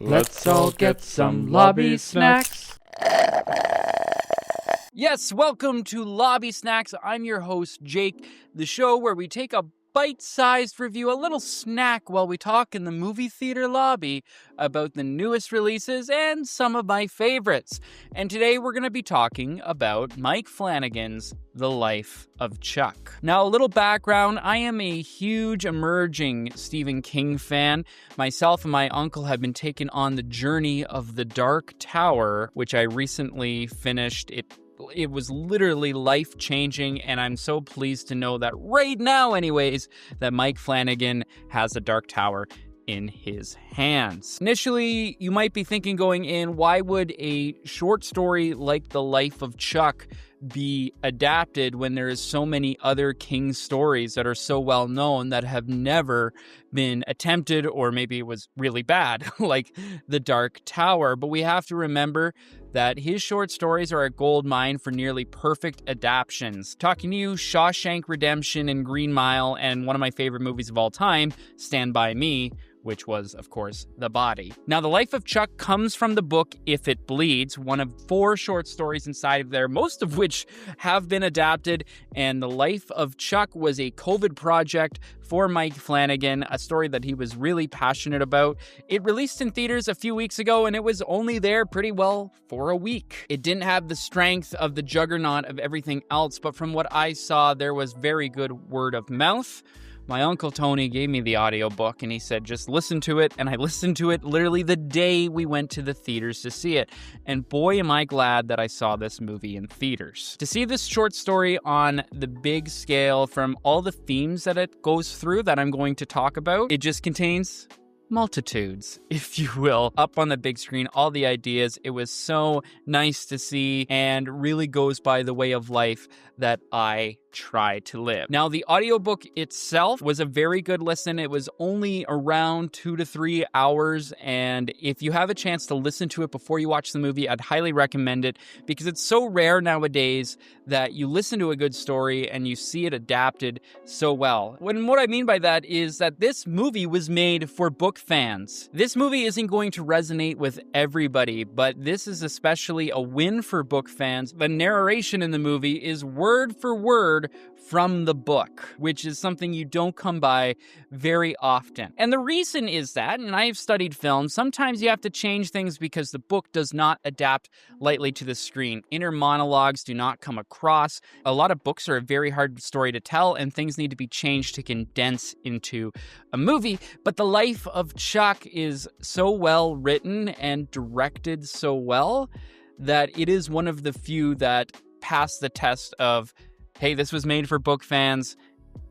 Let's all get some lobby snacks. Yes, welcome to Lobby Snacks. I'm your host, Jake, the show where we take a bite-sized review, a little snack while we talk in the movie theater lobby about the newest releases and some of my favorites. And today we're going to be talking about Mike Flanagan's The Life of Chuck. Now, a little background, I am a huge emerging Stephen King fan. Myself and my uncle have been taken on the journey of The Dark Tower, which I recently finished. It was literally life-changing, and I'm so pleased to know that right now, anyways, that Mike Flanagan has a Dark Tower in his hands. Initially, you might be thinking going in, why would a short story like The Life of Chuck be adapted when there is so many other King stories that are so well known that have never been attempted, or maybe it was really bad, like The Dark Tower. But we have to remember that his short stories are a gold mine for nearly perfect adaptions. Talking to you, Shawshank Redemption and Green Mile, and one of my favorite movies of all time, Stand By Me, which was, of course, The Body. Now, The Life of Chuck comes from the book If It Bleeds, one of 4 short stories inside of there, most of which have been adapted, and The Life of Chuck was a COVID project for Mike Flanagan, a story that he was really passionate about. It released in theaters a few weeks ago, and it was only there pretty well for a week. It didn't have the strength of the juggernaut of everything else, but from what I saw, there was very good word of mouth. My Uncle Tony gave me the audiobook and he said, just listen to it. And I listened to it literally the day we went to the theaters to see it. And boy, am I glad that I saw this movie in theaters. To see this short story on the big scale from all the themes that it goes through that I'm going to talk about, it just contains multitudes, if you will, up on the big screen, all the ideas. It was so nice to see and really goes by the way of life that I try to live. Now, the audiobook itself was a very good listen. It was only around 2 to 3 hours, and if you have a chance to listen to it before you watch the movie, I'd highly recommend it because it's so rare nowadays that you listen to a good story and you see it adapted so well. What I mean by that is that this movie was made for book fans. This movie isn't going to resonate with everybody, but this is especially a win for book fans. The narration in the movie is word for word from the book, which is something you don't come by very often. And the reason is that, and I've studied film, sometimes you have to change things because the book does not adapt lightly to the screen. Inner monologues do not come across. A lot of books are a very hard story to tell, and things need to be changed to condense into a movie. But The Life of Chuck is so well written and directed so well that it is one of the few that pass the test of, hey, this was made for book fans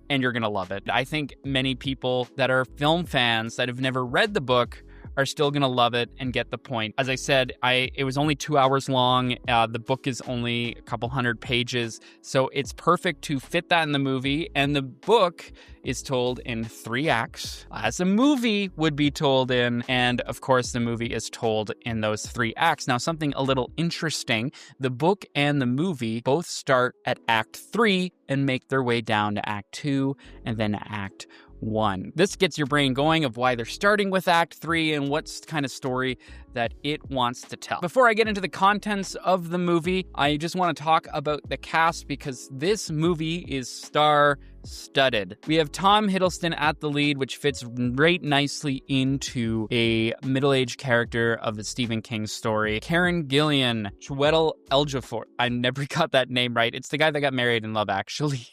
and you're going to love it. I think many people that are film fans that have never read the book are still going to love it and get the point. As I said, it was only 2 hours long. The book is only a couple hundred pages, so it's perfect to fit that in the movie. And the book is told in 3 acts, as a movie would be told in. And of course, the movie is told in those 3 acts. Now, something a little interesting, the book and the movie both start at Act 3 and make their way down to Act 2 and then Act 1. This gets your brain going of why they're starting with Act 3 and what's the kind of story that it wants to tell. Before I get into the contents of the movie, I just want to talk about the cast because this movie is star-studded. We have Tom Hiddleston at the lead, which fits right nicely into a middle-aged character of the Stephen King story. Karen Gillan, Chiwetel Ejiofor. I never got that name right. It's the guy that got married in Love Actually.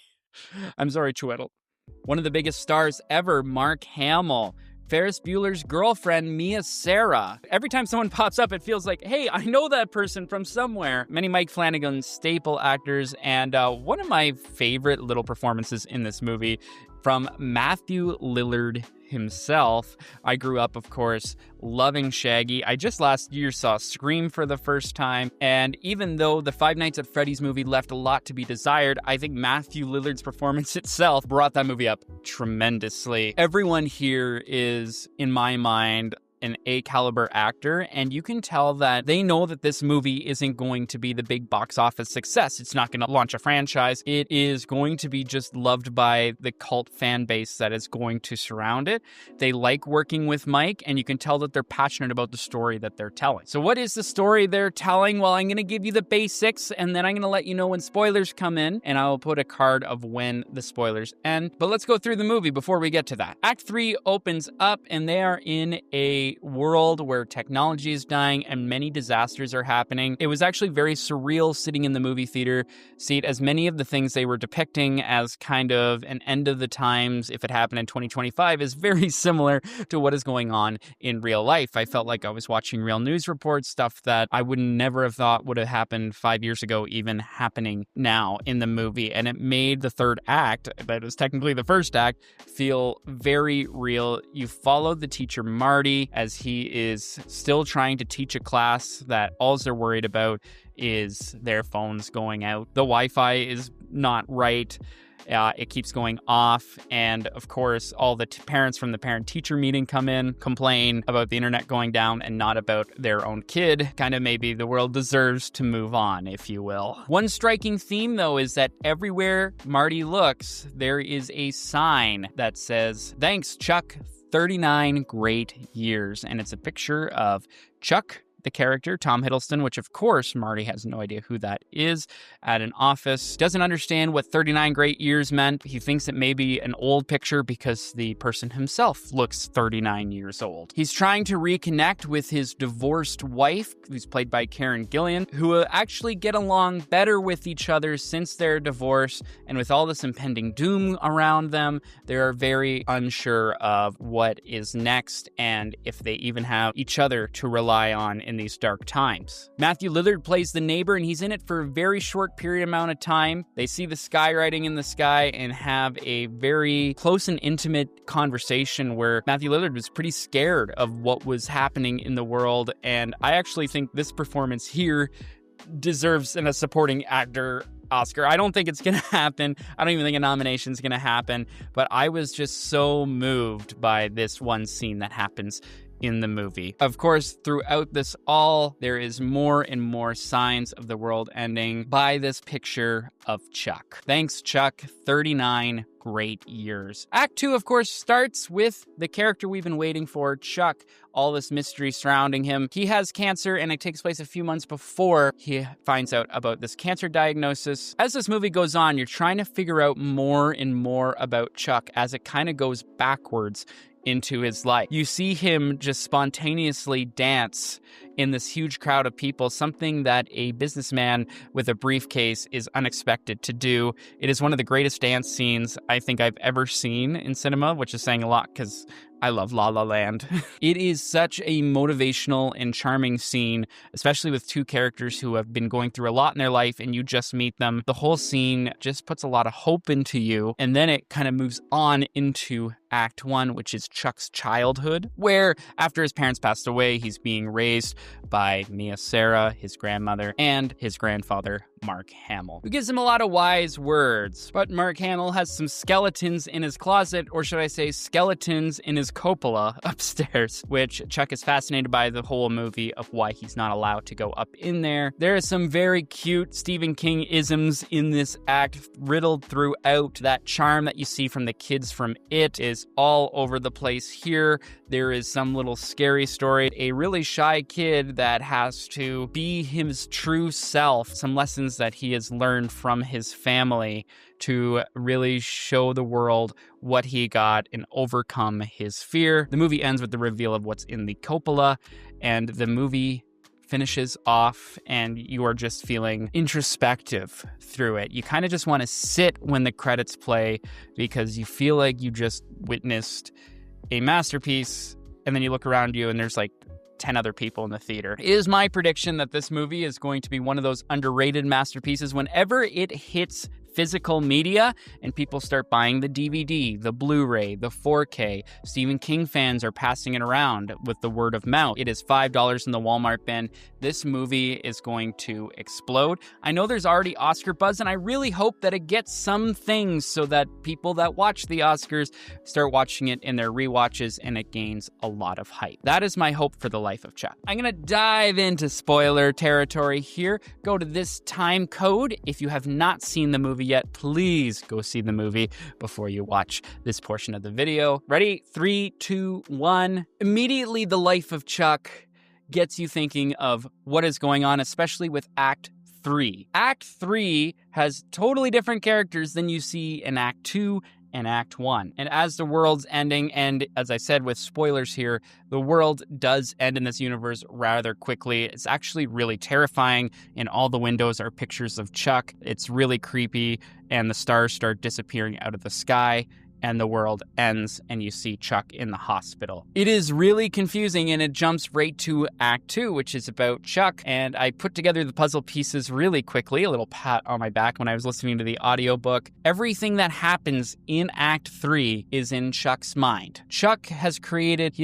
I'm sorry, Chiwetel. One of the biggest stars ever, Mark Hamill. Ferris Bueller's girlfriend, Mia Sara. Every time someone pops up, it feels like, hey, I know that person from somewhere. Many Mike Flanagan staple actors, and one of my favorite little performances in this movie from Matthew Lillard himself. I grew up, of course, loving Shaggy. I just last year saw Scream for the first time, and even though the Five Nights at Freddy's movie left a lot to be desired, I think Matthew Lillard's performance itself brought that movie up tremendously. Everyone here is, in my mind, an A-caliber actor, and you can tell that they know that this movie isn't going to be the big box office success. It's not going to launch a franchise. It is going to be just loved by the cult fan base that is going to surround it. They like working with Mike, and you can tell that they're passionate about the story that they're telling. So what is the story they're telling? Well, I'm going to give you the basics, and then I'm going to let you know when spoilers come in, and I will put a card of when the spoilers end. But let's go through the movie before we get to that. Act 3 opens up, and they are in a world where technology is dying and many disasters are happening. It was actually very surreal sitting in the movie theater seat, as many of the things they were depicting as kind of an end of the times, if it happened in 2025, is very similar to what is going on in real life. I felt like I was watching real news reports, stuff that I would never have thought would have happened 5 years ago, even happening now in the movie. And it made the third act, but it was technically the first act, feel very real. You followed the teacher Marty as he is still trying to teach a class that all they're worried about is their phones going out. The Wi-Fi is not right. It keeps going off. And of course, all the parents from the parent-teacher meeting come in, complain about the internet going down and not about their own kid. Kind of maybe the world deserves to move on, if you will. One striking theme, though, is that everywhere Marty looks, there is a sign that says, "Thanks, Chuck, 39 great years." And it's a picture of Chuck, the character, Tom Hiddleston, which of course Marty has no idea who that is, at an office. Doesn't understand what 39 great years meant. He thinks it may be an old picture because the person himself looks 39 years old. He's trying to reconnect with his divorced wife, who's played by Karen Gillan, who will actually get along better with each other since their divorce. And with all this impending doom around them, they are very unsure of what is next and if they even have each other to rely on in these dark times. Matthew Lillard plays the neighbor, and he's in it for a very short period amount of time. They see the skywriting in the sky and have a very close and intimate conversation where Matthew Lillard was pretty scared of what was happening in the world, and I actually think this performance here deserves a supporting actor Oscar. I don't think it's going to happen. I don't even think a nomination is going to happen, but I was just so moved by this one scene that happens in the movie. Of course, throughout this all, there is more and more signs of the world ending by this picture of Chuck. Thanks, Chuck. 39 great years. Act 2, of course, starts with the character we've been waiting for, Chuck. All this mystery surrounding him. He has cancer, and it takes place a few months before he finds out about this cancer diagnosis. As this movie goes on, you're trying to figure out more and more about Chuck as it kind of goes backwards into his life. You see him just spontaneously dance in this huge crowd of people, something that a businessman with a briefcase is unexpected to do. It is one of the greatest dance scenes I think I've ever seen in cinema, which is saying a lot because I love La La Land. It is such a motivational and charming scene, especially with two characters who have been going through a lot in their life and you just meet them. The whole scene just puts a lot of hope into you, and then it kind of moves on into Act 1, which is Chuck's childhood, where after his parents passed away, he's being raised by Mia Sara, his grandmother, and his grandfather, Mark Hamill, who gives him a lot of wise words. But Mark Hamill has some skeletons in his closet, or should I say skeletons in his cupola upstairs, which Chuck is fascinated by the whole movie of why he's not allowed to go up in there. There are some very cute Stephen King isms in this act, riddled throughout. That charm that you see from the kids from It is all over the place here. There is some little scary story, a really shy kid that has to be his true self, some lessons that he has learned from his family to really show the world what he got and overcome his fear. The movie ends with the reveal of what's in the cupola, and the movie finishes off and you are just feeling introspective through it. You kind of just want to sit when the credits play because you feel like you just witnessed a masterpiece, and then you look around you and there's like 10 other people in the theater. It is my prediction that this movie is going to be one of those underrated masterpieces. Whenever it hits physical media, and people start buying the DVD, the Blu-ray, the 4K. Stephen King fans are passing it around with the word of mouth. It is $5 in the Walmart bin. This movie is going to explode. I know there's already Oscar buzz, and I really hope that it gets some things so that people that watch the Oscars start watching it in their rewatches and it gains a lot of hype. That is my hope for The Life of Chuck. I'm going to dive into spoiler territory here. Go to this time code. If you have not seen the movie yet, please go see the movie before you watch this portion of the video. Ready? 3, 2, 1. Immediately, The Life of Chuck gets you thinking of what is going on, especially with Act 3. Act 3 has totally different characters than you see in Act 2 and Act 1. And as the world's ending, and as I said with spoilers here, the world does end in this universe rather quickly. It's actually really terrifying, and all the windows are pictures of Chuck. It's really creepy, and the stars start disappearing out of the sky, and the world ends, and you see Chuck in the hospital. It is really confusing, and it jumps right to Act 2, which is about Chuck, and I put together the puzzle pieces really quickly, a little pat on my back when I was listening to the audiobook. Everything that happens in Act 3 is in Chuck's mind. Chuck has created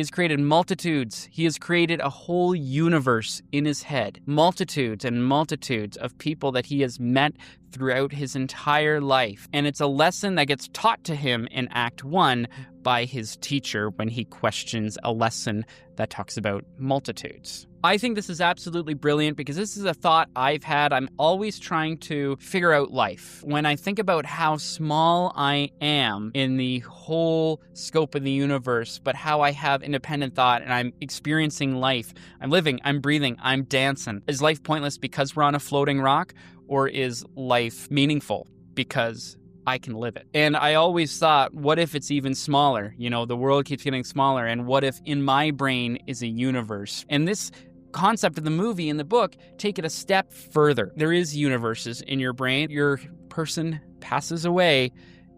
multitudes. He has created a whole universe in his head. Multitudes and multitudes of people that he has met throughout his entire life. And it's a lesson that gets taught to him in Act 1 by his teacher when he questions a lesson that talks about multitudes. I think this is absolutely brilliant because this is a thought I've had. I'm always trying to figure out life. When I think about how small I am in the whole scope of the universe, but how I have independent thought and I'm experiencing life. I'm living, I'm breathing, I'm dancing. Is life pointless because we're on a floating rock? Or is life meaningful because I can live it? And I always thought, what if it's even smaller? You know, the world keeps getting smaller. And what if in my brain is a universe? And this concept of the movie and the book take it a step further. There is universes in your brain. Your person passes away,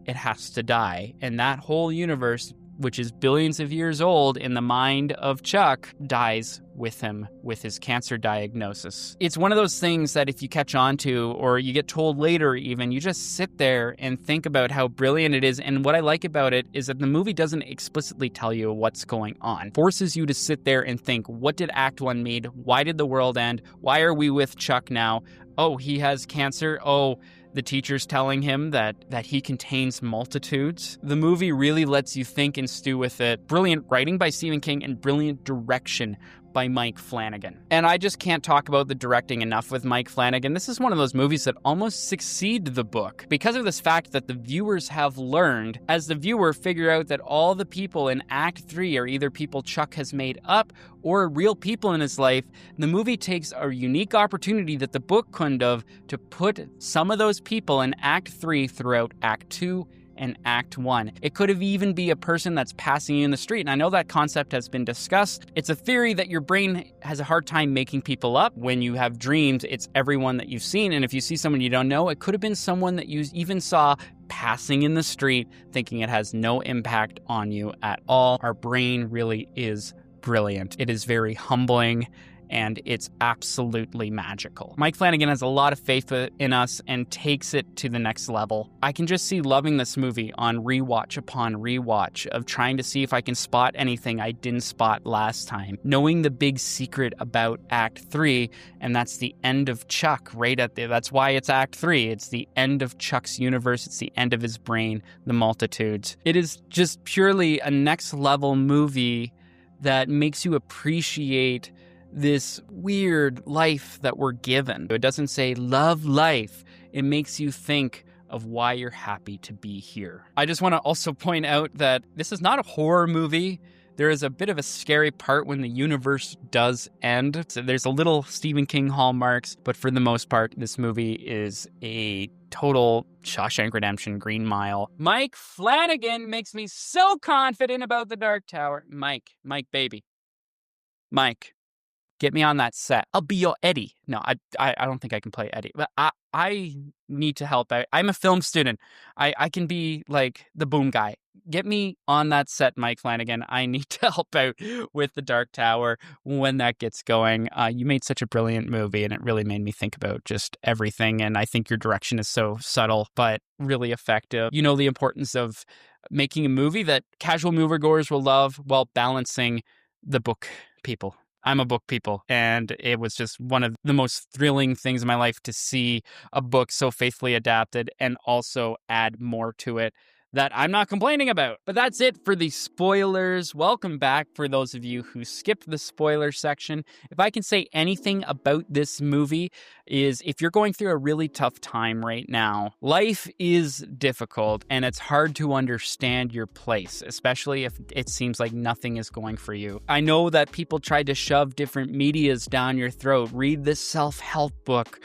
it has to die. And that whole universe, which is billions of years old in the mind of Chuck, dies with him, with his cancer diagnosis. It's one of those things that if you catch on to, or you get told later even, you just sit there and think about how brilliant it is. And what I like about it is that the movie doesn't explicitly tell you what's going on. It forces you to sit there and think, what did Act 1 need? Why did the world end? Why are we with Chuck now? Oh, he has cancer. Oh, the teacher's telling him that he contains multitudes. The movie really lets you think and stew with it. Brilliant writing by Stephen King and brilliant direction by Mike Flanagan. And I just can't talk about the directing enough with Mike Flanagan. This is one of those movies that almost succeed the book because of this fact that the viewers have learned, as the viewer, figure out that all the people in Act 3 are either people Chuck has made up or real people in his life. The movie takes a unique opportunity that the book couldn't have to put some of those people in Act 3 throughout Act 2 and Act 1. It could have even be a person that's passing you in the street. And I know that concept has been discussed. It's a theory that your brain has a hard time making people up. When you have dreams, it's everyone that you've seen. And if you see someone you don't know, it could have been someone that you even saw passing in the street, thinking it has no impact on you at all. Our brain really is brilliant. It is very humbling, and it's absolutely magical. Mike Flanagan has a lot of faith in us and takes it to the next level. I can just see loving this movie on rewatch upon rewatch of trying to see if I can spot anything I didn't spot last time. Knowing the big secret about Act 3, and that's the end of Chuck right at there. That's why it's Act 3. It's the end of Chuck's universe. It's the end of his brain, the multitudes. It is just purely a next level movie that makes you appreciate this weird life that we're given. It doesn't say love life. It makes you think of why you're happy to be here. I just want to also point out that this is not a horror movie. There is a bit of a scary part when the universe does end. So there's a little Stephen King hallmarks, but for the most part, this movie is a total Shawshank Redemption, Green Mile. Mike Flanagan makes me so confident about The Dark Tower. Mike baby. Mike. Get me on that set. I'll be your Eddie. No, I don't think I can play Eddie, but I need to help out. I'm a film student. I can be like the boom guy. Get me on that set, Mike Flanagan. I need to help out with The Dark Tower when that gets going. You made such a brilliant movie, and it really made me think about just everything. And I think your direction is so subtle, but really effective. You know the importance of making a movie that casual moviegoers will love while balancing the book people. I'm a book people, and it was just one of the most thrilling things in my life to see a book so faithfully adapted and also add more to it that I'm not complaining about. But that's it for the spoilers. Welcome back for those of you who skipped the spoiler section. If I can say anything about this movie is if you're going through a really tough time right now, life is difficult and it's hard to understand your place, especially if it seems like nothing is going for you. I know that people tried to shove different medias down your throat. Read this self-help book,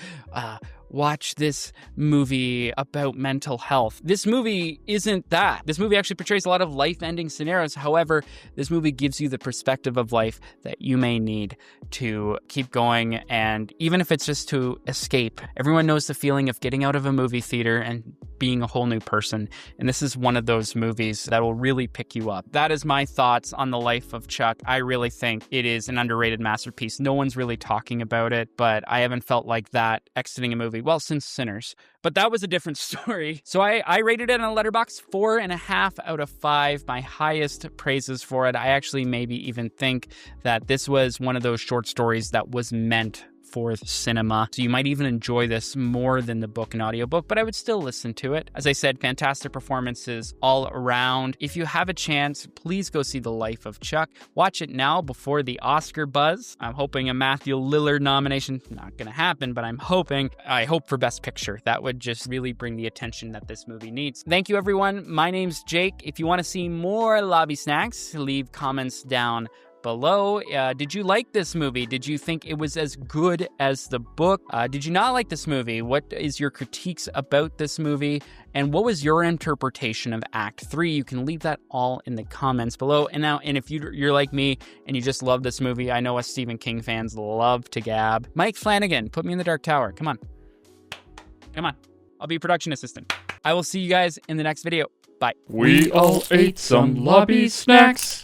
watch this movie about mental health. This movie isn't that. This movie actually portrays a lot of life-ending scenarios. However, this movie gives you the perspective of life that you may need to keep going, and even if it's just to escape. Everyone knows the feeling of getting out of a movie theater and being a whole new person, and this is one of those movies that will really pick you up. That is my thoughts on the life of Chuck. I really think it is an underrated masterpiece. No one's really talking about it, but I haven't felt like that exiting a movie. Well, since Sinners. But that was a different story. So I rated it on a Letterboxd 4.5 out of 5. My highest praises for it. I actually maybe even think that this was one of those short stories that was meant for cinema. So you might even enjoy this more than the book and audiobook, but I would still listen to it. As I said, fantastic performances all around. If you have a chance, please go see The Life of Chuck. Watch it now before the Oscar buzz. I'm hoping a Matthew Lillard nomination. Not going to happen, but I hope for Best Picture. That would just really bring the attention that this movie needs. Thank you, everyone. My name's Jake. If you want to see more Lobby Snacks, leave comments down below. Did you like this movie? Did you think it was as good as the book? Did you not like this movie? What is your critiques about this movie? And what was your interpretation of Act 3? You can leave that all in the comments below. And if you're like me and you just love this movie, I know us Stephen King fans love to gab. Mike Flanagan, put me in the Dark Tower. Come on. I'll be a production assistant. I will see you guys in the next video. Bye. We all ate some lobby snacks.